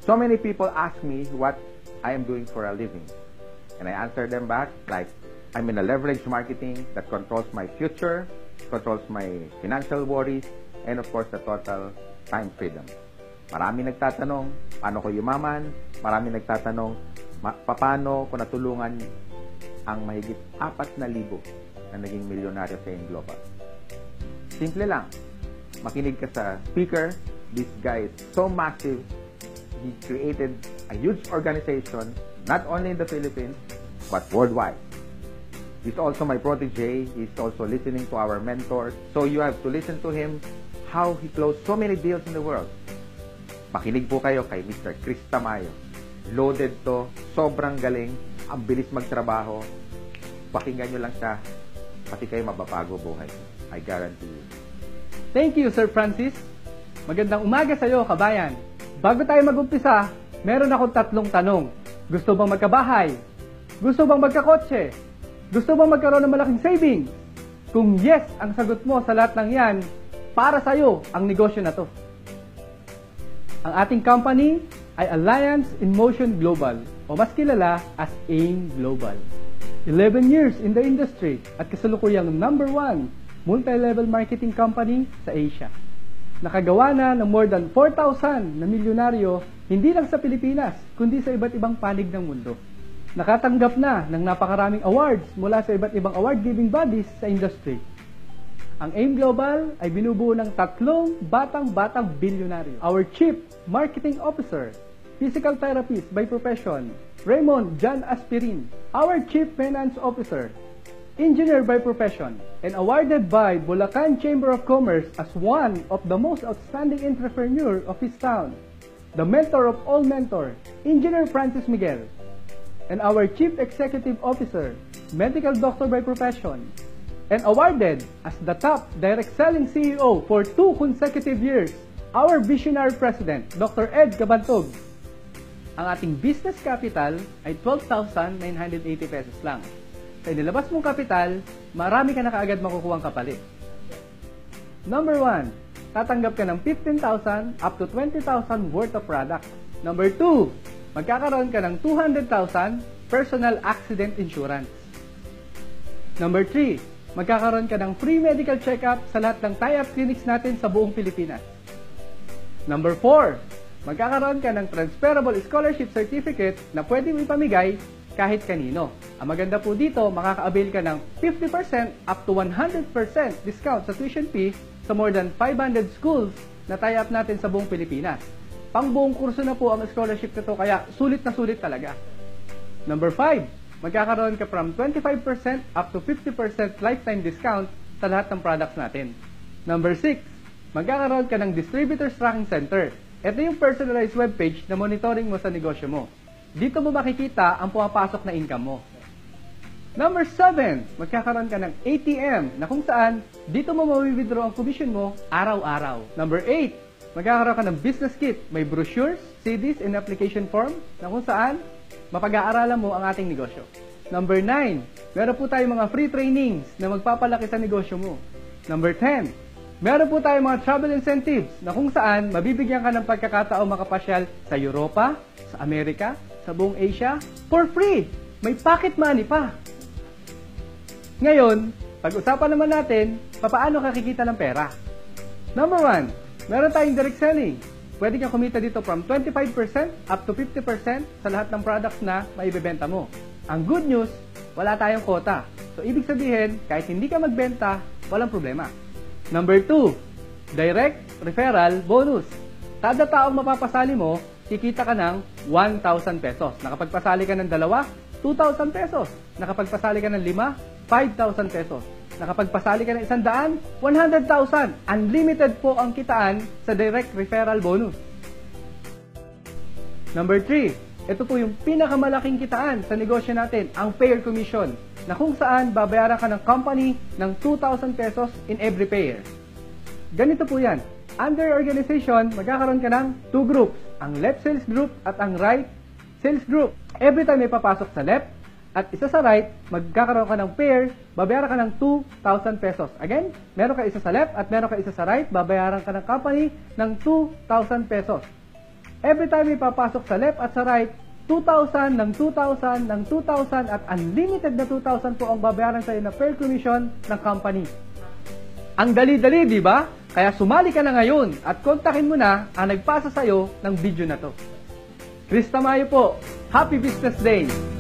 So many people ask me what I am doing for a living. And I answer them back like, I'm in a leverage marketing that controls my future, controls my financial worries, and of course, the total time freedom. Marami nagtatanong, paano ko yumaman? Marami nagtatanong, paano ko natulungan ang mahigit 4,000 na naging milyonaryo sa AIM Global. Simple lang. Makinig ka sa speaker. This guy is so massive. He created a huge organization, not only in the Philippines, but worldwide. He's also my protege. He's also listening to our mentors. So you have to listen to him, how he closed so many deals in the world. Makinig po kayo kay Mr. Chris Tamayo. Loaded to, sobrang galing, ang bilis magtrabaho. Pakinggan nyo lang siya, pati kayo mababago buhay. I guarantee you. Thank you, Sir Francis. Magandang umaga sa iyo, kabayan. Bago tayo mag-umpisa, meron akong 3 tanong. Gusto bang magkabahay? Gusto bang magkakotse? Gusto bang magkaroon ng malaking savings? Kung yes ang sagot mo sa lahat ng yan, para sa iyo ang negosyo na to. Ang ating company ay Alliance in Motion Global o mas kilala as AIM Global. 11 years in the industry at kasalukuyang #1 multi-level marketing company sa Asia. Nakagawa na ng more than 4,000 na milyonaryo hindi lang sa Pilipinas, kundi sa iba't ibang panig ng mundo. Nakatanggap na ng napakaraming awards mula sa iba't ibang award-giving bodies sa industry. Ang AIM Global ay binubuo ng 3 batang-batang bilyonaryo. Our Chief Marketing Officer, Physical Therapist by profession, Raymond John Aspirin. Our Chief Finance Officer, Engineer by profession, and awarded by Bulacan Chamber of Commerce as one of the most outstanding entrepreneur of his town. The mentor of all mentors, Engineer Francis Miguel. And our Chief Executive Officer, Medical Doctor by profession, and awarded as the top direct selling CEO for 2 consecutive years, our visionary President, Dr. Ed Cabantog. Ang ating business capital ay 12,980 pesos lang. Sa inilabas mong kapital, marami ka na kaagad makukuhang kapalit. Number 1, tatanggap ka ng 15,000 up to 20,000 worth of product. Number 2, magkakaroon ka ng 200,000 personal accident insurance. Number 3, magkakaroon ka ng free medical check-up sa lahat ng tie-up clinics natin sa buong Pilipinas. Number 4, magkakaroon ka ng transferable scholarship certificate na pwedeng ipamigay kahit kanino. Ang maganda po dito, makaka-avail ka ng 50% up to 100% discount sa tuition fee sa more than 500 schools na tie-up natin sa buong Pilipinas. Pang buong kurso na po ang scholarship nito, kaya sulit na sulit talaga. Number 5, magkakaroon ka from 25% up to 50% lifetime discount sa lahat ng products natin. Number 6, magkakaroon ka ng Distributors Tracking Center. Ito yung personalized webpage na monitoring mo sa negosyo mo. Dito mo makikita ang pumapasok na income mo. Number 7, magkakaroon ka ng ATM na kung saan dito mo ma-withdraw ang commission mo araw-araw. Number 8, magkakaroon ka ng business kit. May brochures, CDs, and application form na kung saan mapag-aaralan mo ang ating negosyo. Number 9, meron po tayong mga free trainings na magpapalaki sa negosyo mo. Number 10, meron po tayong mga travel incentives na kung saan mabibigyan ka ng pagkakataong makapasyal sa Europa, sa Amerika, sa buong Asia, for free. May pocket money pa. Ngayon, pag-usapan naman natin, paano kakikita ng pera. Number 1, meron tayong direct selling. Pwede kang kumita dito from 25% up to 50% sa lahat ng products na maibebenta mo. Ang good news, wala tayong quota. So, ibig sabihin, kahit hindi ka magbenta, walang problema. Number 2, direct referral bonus. Kada taong mapapasali mo, kikita ka ng 1,000 pesos. Nakapagpasali ka ng 2, 2,000 pesos. Nakapagpasali ka ng 5, 5,000 pesos. Nakapagpasali ka ng 100, 100,000. Unlimited po ang kitaan sa direct referral bonus. Number 3, ito po yung pinakamalaking kitaan sa negosyo natin, ang payer commission, na kung saan babayaran ka ng company ng 2,000 pesos in every payer. Ganito po yan. Under organization, magkakaroon ka ng 2 groups, ang left sales group at ang right sales group. Every time may papasok sa left at isa sa right, magkakaroon ka ng pair, babayaran ka ng 2,000 pesos. Again, meron ka isa sa left at meron ka isa sa right, babayaran ka ng company ng 2,000 pesos. Every time may papasok sa left at sa right, 2,000 ng 2,000 ng 2,000 at unlimited na 2,000 po ang babayaran sa iyo na per commission ng company. Ang dali-dali, di ba? Kaya sumali ka na ngayon at kontakin mo na ang nagpasa sa iyo ng video na to. Chris Tamayo po. Happy Business Day!